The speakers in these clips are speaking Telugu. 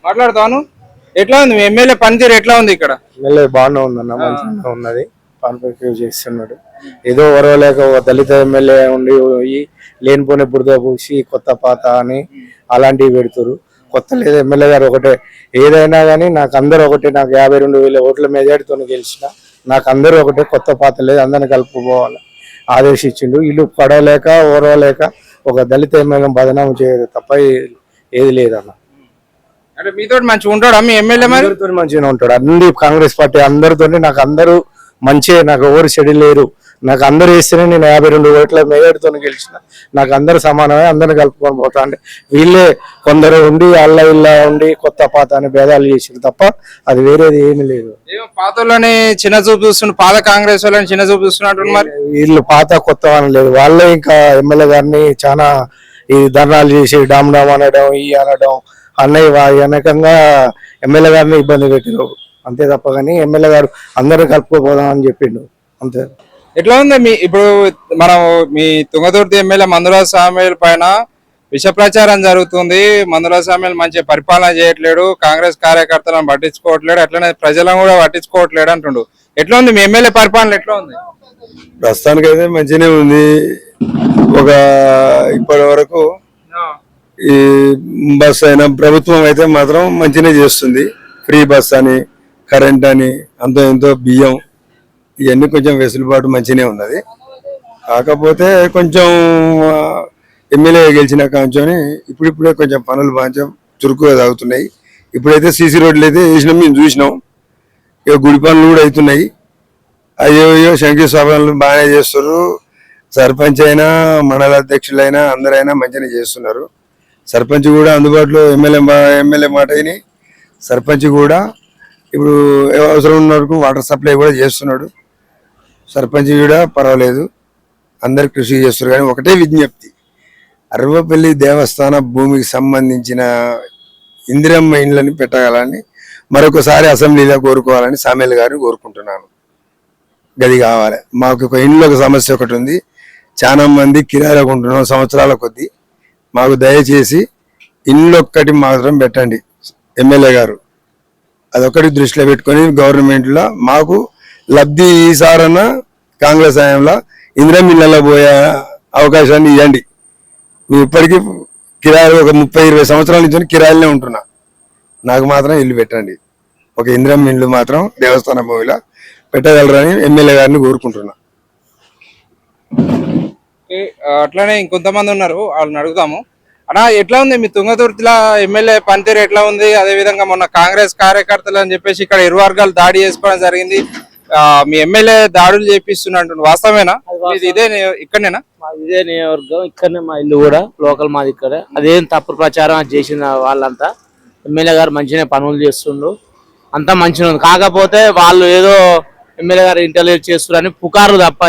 మాట్లాడతాను. ఎట్లా ఉంది మీ ఎమ్మెల్యే పనితీరు ఎట్లా ఉంది ఇక్కడ? ఎమ్మెల్యే బాగానే ఉందన్న, మంచిగా ఉన్నది. కాన్ఫరెన్స్ చేస్తున్నాడు. ఏదో వరవలేక ఒక దళిత ఎమ్మెల్యే ఉండి లేనిపోని బురద పూసి కొత్త పాత అని అలాంటివి పెడుతురు. కొత్త లేదు, ఎమ్మెల్యే గారు ఒకటే. ఏదైనా కానీ నాకు అందరూ ఒకటే. నాకు 52,000 ఓట్ల మెజార్టీతో గెలిచిన నాకు అందరూ ఒకటే. కొత్త పాత లేదు, అందరిని కలుపుకోవాలి ఆదేశించిండు. ఇల్లు పడవలేక ఓరవలేక ఒక దళిత ఎమ్మెల్యే బదనామం చేయదు తప్ప ఏది లేదన్న. అంటే మీతో మంచిగా ఉంటాడా మీ ఎమ్మెల్యే? అందరితో మంచిగా ఉంటాడు. అన్ని కాంగ్రెస్ పార్టీ అందరితో నాకు అందరూ మంచిగా, నాకు ఎవరు చెడు లేరు. నాకు అందరు వేస్తేనే నేను 52 ఓట్ల మెజార్టీతో గెలిచిన. నాకు అందరు సమానమే, అందరిని కలుపుకొని పోతా. అంటే వీళ్ళే కొందరు ఉండి అల్ల ఇల్ల ఉండి కొత్త పాత అని భేదాలు చేసారు తప్ప అది వేరేది ఏమీ లేదు. పాతలోనే చిన్న చూపు చూస్తున్నారు, పాత కాంగ్రెస్ వాళ్ళని చిన్న చూపు చూస్తున్నట్టు. మరి వీళ్ళు పాత కొత్త అని లేదు. వాళ్ళే ఇంకా ఎమ్మెల్యే గారిని చాలా ఈ ధర్నాలు చేసి డామ్ డామ్ అనడం అనడం అన్నయ్య వెనకంగా ఎమ్మెల్యే గారిని ఇబ్బంది పెట్టారు అంతే తప్ప. కానీ ఎమ్మెల్యే గారు అందరూ కలుపుకోపోదాం అని చెప్పిండు అంతే. ఎట్లా ఉంది మీ ఇప్పుడు మనం మీ తుంగతుర్తి ఎమ్మెల్యే మందురాజు సామ్యుల్ పైన విష ప్రచారం జరుగుతుంది. మందురాజు సామ్యుల్ మంచి పరిపాలన చేయట్లేడు, కాంగ్రెస్ కార్యకర్తలను పట్టించుకోవట్లేడు, అట్లనే ప్రజలను కూడా పట్టించుకోవట్లేడు అంటుండు. ఎట్లా ఉంది మీ ఎమ్మెల్యే పరిపాలన? ఎట్లా ఉంది? ప్రస్తుతానికి అయితే మంచిగానే ఉంది. ఒక ఇప్పటి వరకు ఈ బస్ అయినా ప్రభుత్వం అయితే మాత్రం మంచిగానే చేస్తుంది. ఫ్రీ బస్ అని, కరెంట్ అని, అంతో ఎంతో బియ్యం ఇవన్నీ కొంచెం వెసులుబాటు మంచిగానే ఉన్నది. కాకపోతే కొంచెం ఎమ్మెల్యే గెలిచిన కాంచోని ఇప్పుడిప్పుడే కొంచెం పనులు బాగా చురుకుగా సాగుతున్నాయి. ఇప్పుడైతే సీసీ రోడ్లు అయితే వేసినాం, మేము చూసినాం. ఇక గుడి పనులు కూడా అవుతున్నాయి. అయ్యో శంకుస్థాపనలు బాగానే చేస్తున్నారు. సర్పంచ్ అయినా మండల అధ్యక్షులైనా అందరైనా మంచిగానే చేస్తున్నారు. సర్పంచ్ కూడా అందుబాటులో ఎమ్మెల్యే మాట అయిన సర్పంచ్ కూడా ఇప్పుడు అవసరం ఉన్న వరకు వాటర్ సప్లై కూడా చేస్తున్నాడు. సర్పంచ్ కూడా పర్వాలేదు, అందరు కృషి చేస్తున్నారు. కానీ ఒకటే విజ్ఞప్తి, అరవపల్లి దేవస్థాన భూమికి సంబంధించిన ఇందిరమ్మ ఇండ్లని పెట్టగలని మరొకసారి అసెంబ్లీలో కోరుకోవాలని సామ్యుల్ గారిని కోరుకుంటున్నాను. గది కావాలి మాకు. ఒక ఇంట్లో ఒక సమస్య ఒకటి ఉంది. చాలా మంది కిరాయిలకు ఉంటున్నాం సంవత్సరాల కొద్దీ. మాకు దయచేసి ఇల్లు ఒక్కటి మాత్రం పెట్టండి ఎమ్మెల్యే గారు. అదొకటి దృష్టిలో పెట్టుకొని గవర్నమెంట్లో మాకు లబ్ధి ఈసారన్నా కాంగ్రెస్ హయాంలో ఇందిరమ్మ ఇళ్లలో పోయే అవకాశాన్ని ఇవ్వండి. మేము ఇప్పటికీ కిరాయిలు ఒక 30-20 సంవత్సరాల నుంచి కిరాయిలనే ఉంటున్నా. నాకు మాత్రం ఇల్లు పెట్టండి. ఒక ఇందిరమ్మ ఇల్లు మాత్రం దేవస్థాన భూమిలో పెట్టగలరని ఎమ్మెల్యే గారిని కోరుకుంటున్నా. అట్లానే ఇంకొంతమంది ఉన్నారు, వాళ్ళని అడుగుదాము. అన్నా ఎట్లా ఉంది మీ తుంగతుర్తిలో ఎమ్మెల్యే పనితీరు ఎట్లా ఉంది? అదే విధంగా మొన్న కాంగ్రెస్ కార్యకర్తలు అని చెప్పేసి ఇక్కడ ఇరు వర్గాలు దాడి చేసుకోవడం జరిగింది. మీ ఎమ్మెల్యే దాడులు చేపిస్తున్నట్టు వాస్తవేనా? ఇదే ఇక్కడనేనా? ఇదే నియోజకవర్గం, ఇక్కడనే మా ఇల్లు కూడా లోకల్ మాది ఇక్కడే. అదేం తప్పుడు ప్రచారం చేసిన వాళ్ళంతా. ఎమ్మెల్యే గారు మంచిగానే పనులు చేస్తుండ్రు, అంతా మంచిగా ఉంది. కాకపోతే వాళ్ళు ఏదో ఎమ్మెల్యే గారు ఇంటర్వ్యూ చేస్తున్నారని పుకారు తప్ప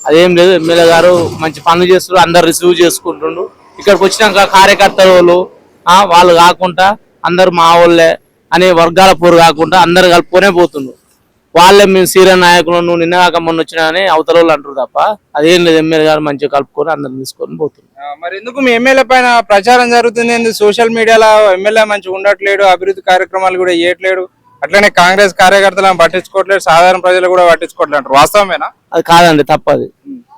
అదేం లేదు. ఎమ్మెల్యే గారు మంచి పనులు చేస్తారు, అందరు రిసీవ్ చేసుకుంటుండ్రు. ఇక్కడికి వచ్చినాక కార్యకర్తలు వాళ్ళు కాకుండా అందరు మా వాళ్ళే అనే వర్గాల పోరు కాకుండా అందరు కలుపుకొనే పోతుండ్రు. వాళ్ళే మేము సీనియర్ నాయకులు, నువ్వు నిన్న కాక మొన్న వచ్చినా అని అవతల వాళ్ళు అంటారు తప్ప అదేం లేదు. ఎమ్మెల్యే గారు మంచిగా కలుపుకొని అందరు తీసుకొని పోతున్నారు. మరి ఎందుకు మీ ఎమ్మెల్యే పైన ప్రచారం జరుగుతుంది? సోషల్ మీడియాలో ఎమ్మెల్యే మంచిగా ఉండట్లేడు, అభివృద్ధి కార్యక్రమాలు కూడా చేయట్లేడు, అట్లనే కాంగ్రెస్ కార్యకర్తలను పట్టించుకోవట్లేదు, సాధారణ ప్రజలు కూడా పట్టించుకోవట్లేదు అంటారు. వాస్తవమేనా? అది కాదండి, తప్పది.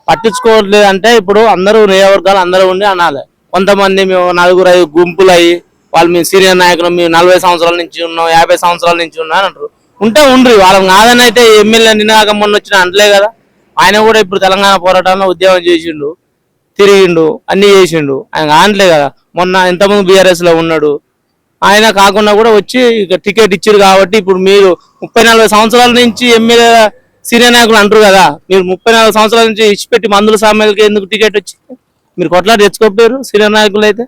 పట్టించుకోవట్లేదు అంటే ఇప్పుడు అందరూ నియోజకవర్గాలు అందరూ ఉండి అనాలి. కొంతమంది మేము 4-5 గుంపులు అయ్యి వాళ్ళు మేము సీనియర్ నాయకులు, మేము 40 సంవత్సరాల నుంచి ఉన్నాం, 50 సంవత్సరాల నుంచి ఉన్నాం అంటారు. ఉంటే ఉండ్రి, వాళ్ళని కాదని అయితే ఎమ్మెల్యే నిన్న మొన్న వచ్చిన అంటలే కదా. ఆయన కూడా ఇప్పుడు తెలంగాణ పోరాటంలో ఉద్యమం చేసిండు, తిరిగిండు, అన్ని చేసిండు. ఆయన కానట్లే కదా. మొన్న ఇంతకుముందు బీఆర్ఎస్ లో ఉన్నాడు. ఆయన కాకుండా కూడా వచ్చి ఇక టికెట్ ఇచ్చారు కాబట్టి ఇప్పుడు మీరు 30-40 సంవత్సరాల నుంచి ఎమ్మెల్యే సీనియర్ నాయకులు అంటారు కదా. మీరు 34 సంవత్సరాల నుంచి ఇచ్చిపెట్టి మందుల సామ్యాలకి ఎందుకు టికెట్ వచ్చింది? మీరు కొట్లాడి తెచ్చుకోపోయారు సీనియర్ నాయకులు అయితే.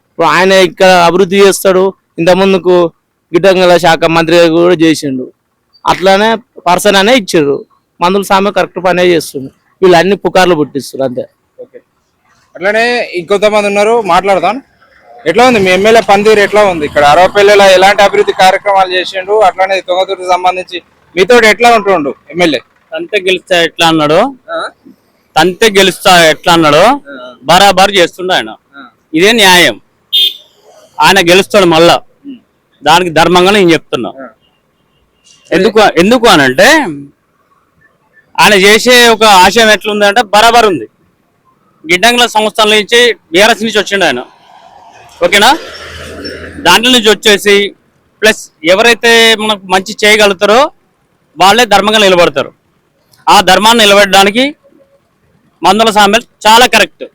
ఇప్పుడు ఆయన ఇక్కడ అభివృద్ధి చేస్తాడు, ఇంతకుముందుకు గిడ్డంగల శాఖ మంత్రి కూడా చేసిండు. అట్లానే పర్సన్ అనే ఇచ్చారు. మందుల సామ్య కరెక్ట్ పనే చేస్తుండ్రు. వీళ్ళు అన్ని పుకార్లు పుట్టిస్తారు అంతే. అట్లనే ఇంకొంతమంది ఉన్నారు, మాట్లాడదాం. ఎట్లా ఉంది మీ ఎమ్మెల్యే పనితీరు? ఎట్లా ఉంది ఇక్కడ అరవపల్లిలో ఎలాంటి అభివృద్ధి కార్యక్రమాలు చేసిండు? అట్లానే తుంగతుర్తికి సంబంధించి మీతో ఎట్లా ఉంటుండు ఎమ్మెల్యే? తంతే గెలుస్తా ఎట్లా అన్నాడు, తంతే గెలుస్తా ఎట్లా అన్నాడు, బరాబర్ చేస్తుండ ఆయన. ఇదే న్యాయం. ఆయన గెలుస్తాడు మళ్ళా. దానికి ధర్మంగా నేను చెప్తున్నా. ఎందుకు అనంటే ఆయన చేసే ఒక ఆశయం ఎట్లుందంటే బరాబర్ ఉంది. గిడ్డంగుల సంస్థల నుంచి బీఆర్ఎస్ నుంచి వచ్చిండు ఆయన, ఓకేనా. దాంట్లో నుంచి వచ్చేసి ప్లస్ ఎవరైతే మనకు మంచి చేయగలుగుతారో వాళ్ళే ధర్మంగా నిలబడతారు. ఆ ధర్మాన్ని నిలబడడానికి మందుల సామెల్ చాలా కరెక్ట్,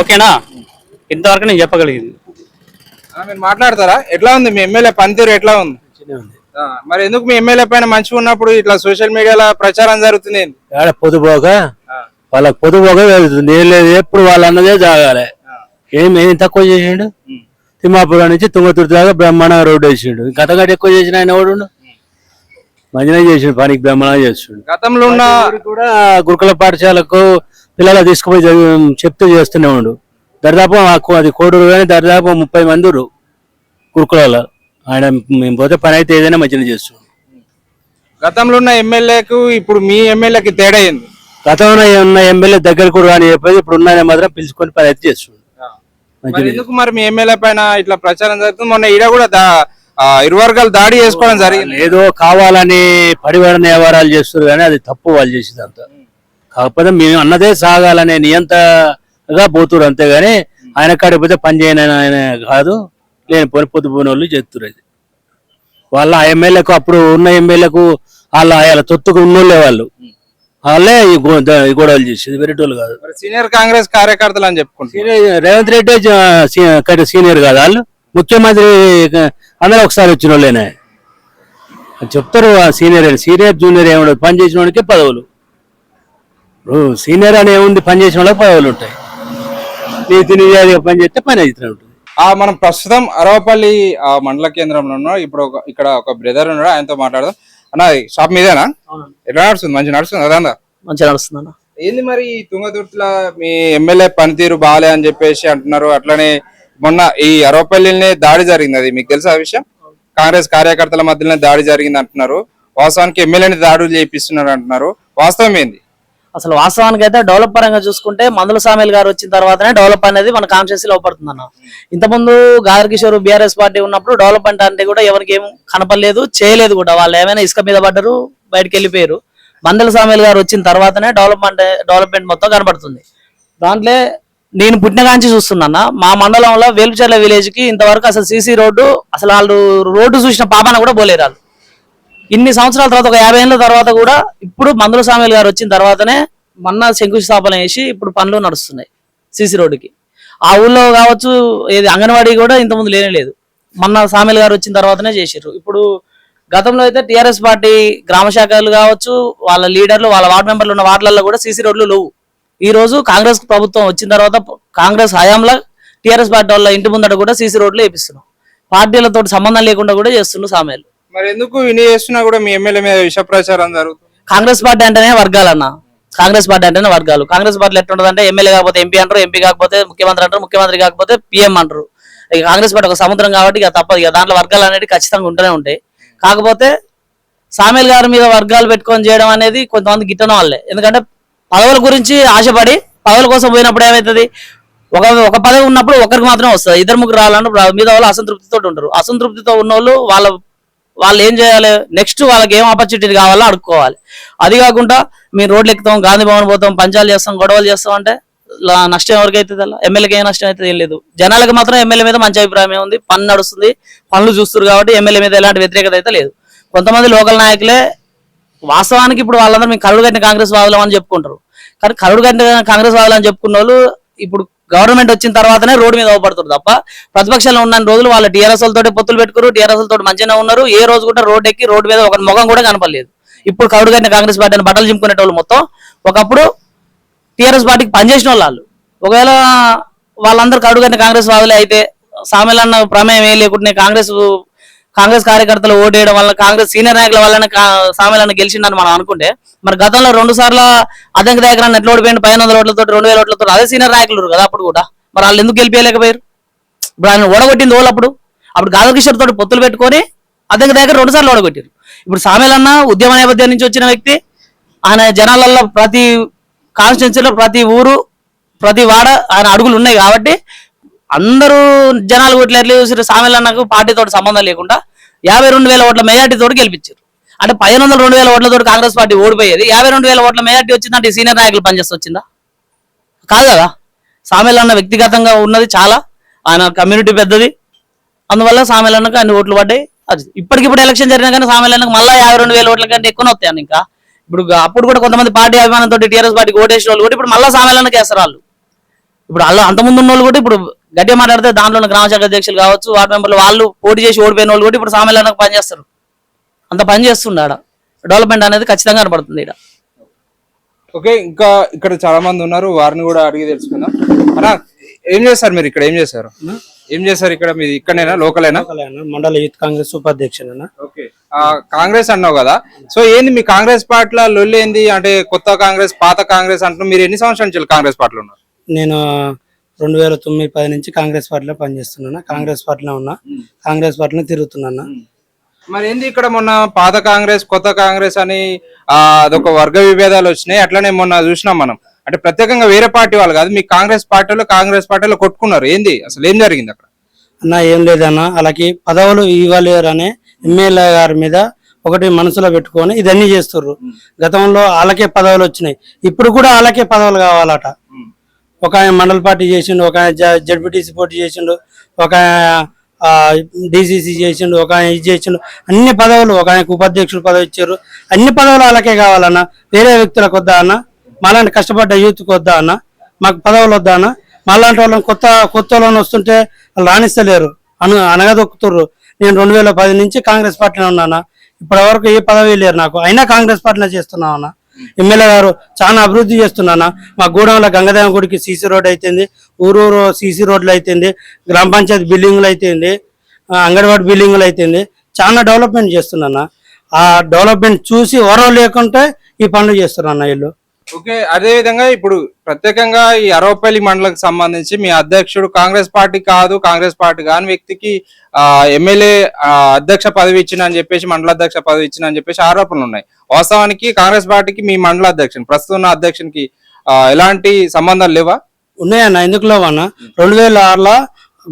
ఓకేనా. ఇంతవరకు నేను చెప్పగలిగింది. మీరు మాట్లాడతారా? ఎట్లా ఉంది మీ ఎమ్మెల్యే పనితీరు, ఎట్లా ఉంది? మరి ఎందుకు మీ ఎమ్మెల్యే పైన మంచిగా ఉన్నప్పుడు ఇట్లా సోషల్ మీడియాలో ప్రచారం జరుగుతుంది? పొద్దుపోక వాళ్ళకి పొద్దుపోక వెళ్తుంది, ఏం లేదు, ఎప్పుడు వాళ్ళు అన్నదే జాగాలి. ఏం తక్కువ చేసిండు? తిమ్మాపురం నుంచి తుంగతుర్తి దాకా బ్రహ్మాండంగా రోడ్డు వేసిండు. గతగడ ఎక్కువ చేసిన ఆయన ఎవడు మంచిగా చేసిండు, పనికి బ్రహ్మాండంగా చేస్తుండు. గతంలో ఉన్న కూడా గురుకుల పాఠశాలకు పిల్లలు తీసుకుపోయి చెప్తూ చేస్తూనే ఉండు. దరిదాపు అది కోడూరు కానీ దరిదాపు 30 మంది గురుకులలో. ఆయన మేము పోతే పని అయితే ఏదైనా మంచిగా చేస్తుండు. గతంలో ఉన్న ఎమ్మెల్యేకు ఇప్పుడు మీ ఎమ్మెల్యేకి తేడా అయింది. గతంలో ఉన్న ఎమ్మెల్యే దగ్గర కూడా కానీ చెప్పేది, ఇప్పుడు ఉన్న మాత్రం పిలుచుకొని పని అయితే చేస్తుండు. ఎందుకు మరి మీ ఎమ్మెల్యే పైన ఇట్లా ప్రచారం జరుగుతుంది? మొన్న ఈడ కూడా ఇరు వర్గాలు దాడి చేసుకోవడం జరిగింది. ఏదో కావాలని పడివడని వ్యవహారాలు చేస్తారు కానీ అది తప్పు వాళ్ళు చేసేదంతా. కాకపోతే మేము అన్నదే సాగాలనే నియంతగా పోతురు అంతేగాని ఆయన కాడిపోతే పని చేయని ఆయన కాదు, లేని పొద్దుపోయిన వాళ్ళు చేస్తున్నారు. అది వాళ్ళ ఆ ఎమ్మెల్యేకు అప్పుడు ఉన్న ఎమ్మెల్యేకు వాళ్ళ తొత్తుకు ఉన్నోళ్ళే వాళ్ళే ఈ గొడవలు చేసేది, వెరైటోళ్ళు కాదు. సీనియర్ కాంగ్రెస్ కార్యకర్తలు అని చెప్పుకుంటారు. రేవంత్ రెడ్డి సీనియర్ కాదు, వాళ్ళు ముఖ్యమంత్రి అందరూ ఒకసారి వచ్చిన వాళ్ళేనే చెప్తారు. సీనియర్ జూనియర్ ఏముండదు, పని చేసిన వాడికి పదవులు. సీనియర్ అని ఏముంది, పని చేసిన వాళ్ళకి పదవులు ఉంటాయి. నీతి నిజాయితీగా పని చేస్తే పని అవుతూనే ఉంటుంది. మనం ప్రస్తుతం అరవపల్లి మండల కేంద్రంలో ఉన్నాం. ఇప్పుడు ఇక్కడ ఒక బ్రదర్ ఉన్నాడు, ఆయనతో మాట్లాడదాం. అన్న షాప్ మీదేనా? ఎట్లా నడుస్తుంది? మంచిగా నడుస్తుంది అదా? మంచిగా నడుస్తుంది అన్న. ఏంది మరి ఈ తుంగతుర్తిలో మీ ఎమ్మెల్యే పనితీరు బాగాలే అని చెప్పేసి అంటున్నారు. అట్లనే మొన్న ఈ అరవపల్లినే దాడి జరిగింది, అది మీకు తెలుసా ఆ విషయం? కాంగ్రెస్ కార్యకర్తల మధ్యలోనే దాడి జరిగింది అంటున్నారు. వాస్తవానికి ఎమ్మెల్యేని దాడులు చేపిస్తున్నారు అంటున్నారు. వాస్తవం ఏంది? అసలు వాస్తవానికి అయితే డెవలప్ పరంగా చూసుకుంటే మందుల సామేల్ గారు వచ్చిన తర్వాతనే డెవలప్ అనేది మన కాన్షియస్ లో పడుతుంది అన్న. ఇంతకుముందు గాదర్ కిషోర్ బీఆర్ఎస్ పార్టీ ఉన్నప్పుడు డెవలప్మెంట్ అంటే కూడా ఎవరికి ఏం కనపడలేదు, చేయలేదు కూడా. వాళ్ళు ఏమైనా ఇసుక మీద పడ్డారు, బయటకు వెళ్ళిపోయారు. మందుల సామేల్ గారు వచ్చిన తర్వాతనే డెవలప్మెంట్ మొత్తం కనపడుతుంది. దాంట్లో నేను పుట్టినగాంచి చూస్తున్నా, మా మండలంలో వేలుచర్ల విలేజ్ కి ఇంతవరకు అసలు సీసీ రోడ్డు, అసలు వాళ్ళు రోడ్డు చూసిన పాపాన కూడా పోలేరు వాళ్ళు. ఇన్ని సంవత్సరాల తర్వాత, ఒక 50 ఏళ్ళ తర్వాత కూడా ఇప్పుడు మందుల సామేల్ గారు వచ్చిన తర్వాతనే మొన్న శంకుస్థాపన చేసి ఇప్పుడు పనులు నడుస్తున్నాయి సీసీ రోడ్డుకి. ఆ ఊళ్ళో కావచ్చు, ఏది అంగన్వాడీ కూడా ఇంతకుముందు లేదు, మొన్న సామేల్ గారు వచ్చిన తర్వాతనే చేసారు. ఇప్పుడు గతంలో అయితే టీఆర్ఎస్ పార్టీ గ్రామ శాఖలు కావచ్చు, వాళ్ళ లీడర్లు, వాళ్ళ వార్డు మెంబర్లు ఉన్న వార్డులలో కూడా సీసీ రోడ్లు లేవు. ఈ రోజు కాంగ్రెస్ ప్రభుత్వం వచ్చిన తర్వాత కాంగ్రెస్ హయాంలో టీఆర్ఎస్ పార్టీ వాళ్ళ ఇంటి ముందట కూడా సీసీ రోడ్లు వేపిస్తున్నాం. పార్టీలతో సంబంధం లేకుండా కూడా చేస్తున్నాం సామేలు. మరి ఎందుకు ఇన్ని చేస్తున్నా కూడా మీ ఎమ్మెల్యే మీద విష ప్రచారం జరుగుతుంది? కాంగ్రెస్ పార్టీ అంటేనే వర్గాలన్న. కాంగ్రెస్ పార్టీ అంటేనే వర్గాలు. కాంగ్రెస్ పార్టీలో ఎట్లుంటదంటే ఎమ్మెల్యే కాకపోతే ఎంపీ అంటారు, ఎంపీ కాకపోతే ముఖ్యమంత్రి అంటారు, ముఖ్యమంత్రి కాకపోతే పీఎం అంటారు. ఇక కాంగ్రెస్ పార్టీ ఒక సముద్రం కాబట్టి ఇక తప్పదు, ఇక దాంట్లో వర్గాలు అనేవి ఖచ్చితంగా ఉంటూనే ఉంటాయి. కాకపోతే సామేల్ గారి మీద వర్గాలు పెట్టుకొని చేయడం అనేది కొంతమంది గిట్టన వాళ్ళే. ఎందుకంటే పదవుల గురించి ఆశపడి పదవుల కోసం పోయినప్పుడు ఏమవుతుంది, ఒక పదవి ఉన్నప్పుడు ఒకరికి మాత్రమే వస్తుంది, 2-3 రావాలన్నప్పుడు మీద వాళ్ళు అసంతృప్తితో ఉంటారు. అసంతృప్తితో ఉన్న వాళ్ళు ఏం చేయాలి, నెక్స్ట్ వాళ్ళకి ఏం ఆపర్చునిటీ కావాలో అడుక్కోవాలి. అది కాకుండా మేము రోడ్లు ఎక్కుతాం, గాంధీ భవన్ పోతాం, పంచాలు చేస్తాం, గొడవలు చేస్తాం అంటే నష్టం ఎవరికి అవుతుంది? అలా ఎమ్మెల్యేకి ఏం నష్టం అయితే ఏం లేదు. జనాలకు మాత్రం ఎమ్మెల్యే మీద మంచి అభిప్రాయం ఉంది, పని నడుస్తుంది, పనులు చూస్తారు కాబట్టి ఎమ్మెల్యే మీద ఎలాంటి వ్యతిరేకత అయితే లేదు. కొంతమంది లోకల్ నాయకులే వాస్తవానికి ఇప్పుడు వాళ్ళందరూ మేము కరుడు కట్టిన కాంగ్రెస్ వాదులం అని చెప్పుకుంటారు. కానీ కరుడు కట్టిన కాంగ్రెస్ వాదులు అని చెప్పుకున్న వాళ్ళు ఇప్పుడు గవర్నమెంట్ వచ్చిన తర్వాతనే రోడ్డు మీద అవపడుతుంది తప్ప ప్రతిపక్షంలో ఉన్న రోజులు వాళ్ళ టీఆర్ఎస్ తోటి పొత్తులు పెట్టుకున్నారు, టీఆర్ఎస్ తోటి మంచిగా ఉన్నారు. ఏ రోజు కూడా రోడ్డు ఎక్కి రోడ్డు మీద ఒక ముఖం కూడా కనపడలేదు. ఇప్పుడు కరుడు కట్టిన కాంగ్రెస్ పార్టీని బట్టలు చింపుకునే వాళ్ళు మొత్తం ఒకప్పుడు టీఆర్ఎస్ పార్టీకి పనిచేసిన వాళ్ళు. ఒకవేళ వాళ్ళందరూ కరుడు కట్టిన కాంగ్రెస్ వాదులే అయితే సామేల్ అన్న ప్రమేయం ఏం లేకుండా కాంగ్రెస్ కార్యకర్తలు ఓటేయడం వల్ల, కాంగ్రెస్ సీనియర్ నాయకుల వల్ల సామేల్ అన్న గెలిచిందని మనం అనుకుంటే, మరి గతంలో 2 సార్లు అదంక దగ్గర ఎట్లా ఓడిపోయింది, 500 ఓట్లతో 2000 ఓట్లతో, అదే సీనియర్ నాయకులు కదా అప్పుడు కూడా. మరి వాళ్ళు ఎందుకు గెలిపేయలేకపోయారు? ఇప్పుడు ఆయన ఓడగొట్టింది వాళ్ళు అప్పుడు గాదర్ కిషోర్ తోటి పొత్తులు పెట్టుకొని అదంక దగ్గర 2 సార్లు ఓడగొట్టారు. ఇప్పుడు సామేల్ అన్న ఉద్యమ నేపథ్యం నుంచి వచ్చిన వ్యక్తి, ఆయన జనాలలో ప్రతి కాన్స్టిట్యున్సీలో ప్రతి ఊరు ప్రతి వాడ ఆయన అడుగులు ఉన్నాయి కాబట్టి అందరూ జనాలు ఓట్లు ఎట్లా చూసారు, సామెలన్నకు పార్టీతో సంబంధం లేకుండా 52,000 ఓట్ల మెజార్టీ తోటి గెలిపించారు. అంటే 2,000 ఓట్లతో కాంగ్రెస్ పార్టీ ఓడిపోయేది, 52,000 ఓట్ల మెజార్టీ వచ్చిందంటే ఈ సీనియర్ నాయకులు పనిచేసి వచ్చిందా? కాదు కదా. సామెలన్న వ్యక్తిగతంగా ఉన్నది చాలా, ఆయన కమ్యూనిటీ పెద్దది, అందువల్ల సామెలన్నకు అన్ని ఓట్లు పడ్డాయి. అది ఇప్పటికిప్పుడు ఎలక్షన్ జరిగినా కానీ సామెలన్నకు మళ్ళీ 52,000 ఓట్ల కంటే ఎక్కువ వస్తాయని. ఇంకా ఇప్పుడు అప్పుడు కూడా కొంతమంది పార్టీ అభిమానంతో టీఆర్ఎస్ పార్టీకి ఓటేసిన వాళ్ళు కూడా ఇప్పుడు మళ్ళీ సామెలన్నకి వేస్తారు వాళ్ళు. ఇప్పుడు వాళ్ళు అంతకుముందు ఉన్న వాళ్ళు కూడా ఇప్పుడు గట్టిగా మాట్లాడితే దాంట్లో గ్రామ శాఖ అధ్యక్షులు కావచ్చు, వార్డు మెంబర్లు వాళ్ళు పోటీ చేసి ఓడిపోయిన వాళ్ళు కూడా ఇప్పుడు సామెలన్నకు పనిచేస్తారు. అంత పని చేస్తుండ ఆడ డెవలప్మెంట్ అనేది ఖచ్చితంగా కనపడుతుంది ఇక్కడ. ఓకే, ఇంకా ఇక్కడ చాలా మంది ఉన్నారు, వారిని కూడా అడిగి తెలుసుకుందాం. అన్నా ఏం చేస్తారు మీరు ఇక్కడ? ఏం చేస్తారు ఇక్కడ? మీది ఇక్కడనేనా, లోకలేనా? మండల యూత్ కాంగ్రెస్ ఉపాధ్యక్షుడు. ఓకే, కాంగ్రెస్ అన్నావు కదా, సో ఏంది మీ కాంగ్రెస్ పార్టీలో లొల్లి ఏంది? అంటే కొత్త కాంగ్రెస్, పాత కాంగ్రెస్ అంటున్నారు. మీరు ఎన్ని సంవత్సరాల నుంచి కాంగ్రెస్ పార్టీలో ఉన్నారు? నేను 2009-10 నుంచి కాంగ్రెస్ పార్టీలో పనిచేస్తున్నాను. కాంగ్రెస్ పార్టీలో ఉన్నా, కాంగ్రెస్ పార్టీలో తిరుగుతున్నాను. మరి ఏంది ఇక్కడ మొన్న పాత కాంగ్రెస్, కొత్త కాంగ్రెస్ అని అదొక వర్గ విభేదాలు వచ్చినాయి. అట్లనే మొన్న చూసినాం మనం. అంటే ప్రత్యేకంగా వేరే పార్టీ వాళ్ళు కాదు, మీ కాంగ్రెస్ పార్టీలో కొట్టుకున్నారు. ఏంది అసలు ఏం జరిగింది అక్కడ? అన్న ఏం లేదన్న, అలాగే పదవులు ఇవ్వలేరనే ఎమ్మెల్యే గారి మీద ఒకటి మనసులో పెట్టుకొని ఇదన్నీ చేస్తుర్రు. గతంలో వాళ్ళకే పదవులు వచ్చినాయి, ఇప్పుడు కూడా వాళ్ళకే పదవులు కావాలట. ఒక ఆయన మండల పార్టీ చేసిండు, ఒక ఆయన జడ్పీటీసీ పోటీ చేసిండు, ఒక డిసిసి చేసిండు, ఒక ఆయన ఇది చేసిండు. అన్ని పదవులు, ఒక ఆయనకు ఉపాధ్యక్షుడు పదవి ఇచ్చారు. అన్ని పదవులు వాళ్ళకే కావాలన్న, వేరే వ్యక్తులకు వద్దా అన్న? మాలాంటి కష్టపడ్డ యూత్కి వద్దా అన్న? మాకు పదవులు వద్దా అన్న? మాలాంటి వాళ్ళని కొత్త వాళ్ళని వస్తుంటే వాళ్ళు రాణిస్తలేరు, అనగదొక్కుతుర్రు. నేను 2010 నుంచి కాంగ్రెస్ పార్టీలో ఉన్నానా, ఇప్పటి వరకు ఏ పదవి లేరు నాకు, అయినా కాంగ్రెస్ పార్టీలో చేస్తున్నావు అన్న. ఎమ్మెల్యే గారు చాలా అభివృద్ధి చేస్తున్నానా. మా గూడెంలో గంగదేవ గుడికి సీసీ రోడ్ అయితుంది, ఊరూరు సీసీ రోడ్లు అయితుంది, గ్రామ పంచాయతీ బిల్డింగ్లు అయితుంది, అంగన్వాడీ బిల్డింగ్లు అయితుంది. చాలా డెవలప్మెంట్ చేస్తున్నా. ఆ డెవలప్మెంట్ చూసి ఓరవ లేకుంటే ఈ పనులు చేస్తున్నా వీళ్ళు. ఓకే, అదే విధంగా ఇప్పుడు ప్రత్యేకంగా ఈ అరవపల్లి మండలకు సంబంధించి మీ అధ్యక్షుడు కాంగ్రెస్ పార్టీ కాని వ్యక్తికి ఎమ్మెల్యే అధ్యక్ష పదవి ఇచ్చిన అని చెప్పేసి, మండల అధ్యక్ష పదవి ఇచ్చిన అని చెప్పేసి ఆరోపణలు ఉన్నాయి. వాస్తవానికి కాంగ్రెస్ పార్టీకి మీ మండల అధ్యక్షుని, ప్రస్తుతం ఉన్న అధ్యక్షునికి ఎలాంటి సంబంధాలు లేవా? ఉన్నాయన్న, ఎందుకు లేవన్నా? 2006లో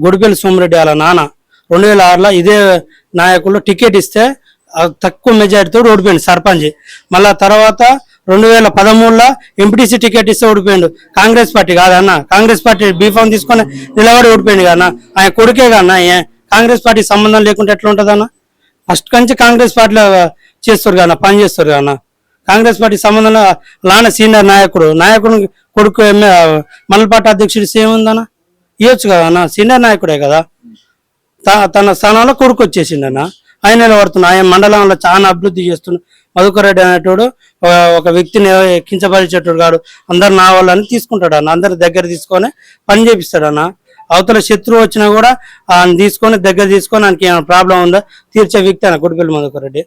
గుడిపల్లి సోమిరెడ్డి వాళ్ళ నాన్న 2006లో ఇదే నాయకులు టికెట్ ఇస్తే తక్కువ మెజారిటీతో ఓడిపోయింది సర్పంచ్. మళ్ళా తర్వాత 2013లో ఎంపీటీసీ టికెట్ ఇస్తే ఓడిపోయిండు. కాంగ్రెస్ పార్టీ కాదన్న, కాంగ్రెస్ పార్టీ బీఫామ్ తీసుకొని నిలబడి ఓడిపోయింది కదన్నా. ఆయన కొడుకే కన్నా, కాంగ్రెస్ పార్టీ సంబంధం లేకుంటే ఎట్లా ఉంటుంది అన్న? ఫస్ట్ నుంచి కాంగ్రెస్ పార్టీలో చేస్తారు కన్నా, పని చేస్తారు కన్నా. కాంగ్రెస్ పార్టీ సంబంధంలో లాన సీనియర్ నాయకుడు కొడుకు మండల పార్టీ అధ్యక్షుడు ఏముందన్న? ఇవ్వచ్చు కదా అన్న, సీనియర్ నాయకుడే కదా. తన స్థానంలో కొడుకు వచ్చేసిండన్న, ఆయన నిలబడుతున్నా. ఆయన మండలంలో చాలా అభివృద్ధి చేస్తున్నా. మధుకర్ రెడ్డి అనేటోడు ఒక వ్యక్తిని కించపరిచేటోడు కాడు, అందరు నా వాళ్ళని తీసుకుంటాడు అన్న, అందరి దగ్గర తీసుకొని పని చేపిస్తాడు అన్న. అవతల శత్రువు వచ్చినా కూడా ఆయన తీసుకొని దగ్గర తీసుకొని ఆయనకి ఏమైనా ప్రాబ్లం ఉందా తీర్చే వ్యక్తి అన్న గుడిపల్లి మధుకర్ రెడ్డి.